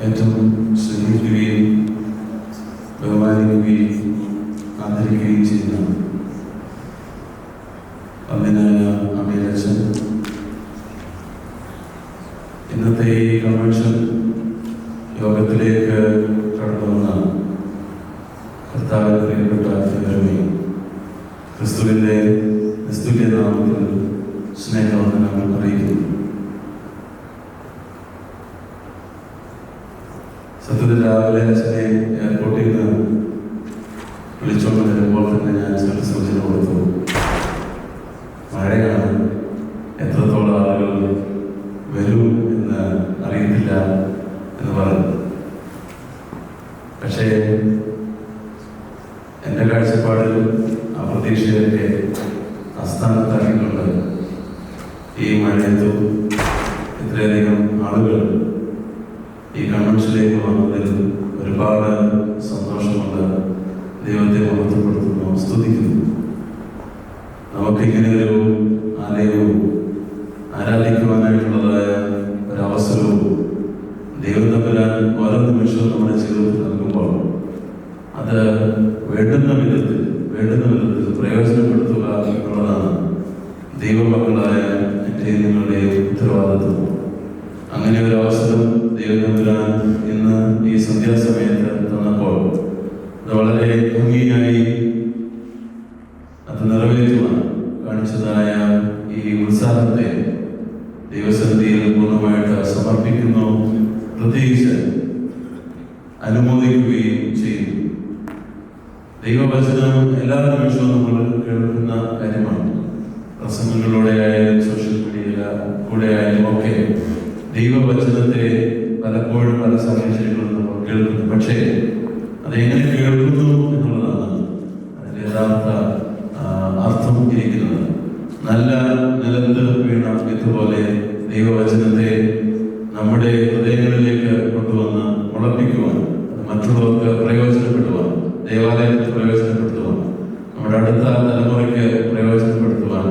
ഏറ്റവും സ്നേഹിക്കുകയും ബഹുമാനിക്കുകയും ആദരിക്കുകയും ചെയ്യുന്ന അമ്മനായ അമ്മയച്ഛൻ ഇന്നത്തെ ഈ കൺവെൻഷൻ യോഗത്തിലേക്ക് കടന്നു വന്ന കർത്താവിന്റെ പ്രിയപ്പെട്ട അധ്യാപകരെ ക്രിസ്തുവിൻ്റെ നിസ്തുല്യ നാമത്തിൽ സ്നേഹവന്ദനങ്ങൾ അറിയിക്കുന്നു. സത്യത്തിൽ രാവിലെ അച്ഛനെ എയർപോർട്ടിൽ നിന്ന് വിളിച്ചുകൊണ്ട് വരുമ്പോൾ തന്നെ ഞാൻ ചില സൂചന കൊടുത്തു. മഴയാണ്, എത്രത്തോളം ആളുകൾ വരും എന്ന് അറിയത്തില്ല എന്ന് പറഞ്ഞു. പക്ഷേ എൻ്റെ കാഴ്ചപ്പാടിൽ ആ പ്രതീക്ഷയൊക്കെ അസ്ഥാനത്താക്കിക്കൊണ്ട് ഈ മഴയത്തും ഇത്രയധികം ആളുകൾ ഈ കൺവെൻഷനിലേക്ക് വന്നതിൽ ഒരുപാട് സന്തോഷമുണ്ട്. ദൈവത്തെ മഹത്വപ്പെടുത്തുന്നു, സ്തുതിക്കുന്നു. നമുക്കിങ്ങനെ ഒരു ആലയവും ആരാധിക്കുവാനായിട്ടുള്ളതായ ഒരവസരവും ദൈവം തമ്പുരാൻ ഓരോ നിമിഷവും നമ്മുടെ ജീവിതത്തിൽ നൽകുമ്പോൾ അത് വേണ്ടുന്ന വിധത്തിൽ പ്രയോജനപ്പെടുത്തുക എന്നുള്ളതാണ് ദൈവമക്കളായ എൻ്റെ നിങ്ങളുടെയും ഉത്തരവാദിത്വം. അങ്ങനെ ഒരു അവസരം ദൈവം തമ്പുരാൻ ഇന്ന് ഈ സന്ധ്യാസമയത്ത് തന്നപ്പോൾ അത് വളരെ ഭംഗിയായി അത് നിറവേറ്റുവാൻ കാണിച്ചതായ ഈ ഉത്സാഹത്തെ ദൈവസന്നിധിയിൽ പൂർണ്ണമായിട്ട് സമർപ്പിക്കുന്നു, പ്രത്യേകിച്ച് അനുമോദിക്കുകയും ചെയ്യുന്നു. ദൈവവചനം എല്ലാ നിമിഷവും നമ്മൾ കേൾക്കുന്ന കാര്യമാണ്. പ്രസംഗങ്ങളിലൂടെ ആയാലും സോഷ്യൽ മീഡിയയിലൂടെ ആയാലും ഒക്കെ ദൈവവചനത്തെ പലപ്പോഴും പല സാഹചര്യങ്ങളും നമ്മൾ കേൾക്കുന്നു. പക്ഷേ അതെങ്ങനെ കേൾക്കുന്നു എന്നുള്ളതാണ് അതിൻ്റെ യഥാർത്ഥ അർത്ഥം ഇരിക്കുന്നത്. നല്ല നിലത്ത് വീണ ഇതുപോലെ ദൈവവചനത്തെ നമ്മുടെ ഹൃദയങ്ങളിലേക്ക് കൊണ്ടുവന്ന് മുളപ്പിക്കുവാൻ, മറ്റുള്ളവർക്ക് പ്രയോജനപ്പെടുവാൻ, ദേവാലയത്തിൽ പ്രയോജനപ്പെടുത്തുവാൻ, നമ്മുടെ അടുത്ത തലമുറയ്ക്ക് പ്രയോജനപ്പെടുത്തുവാൻ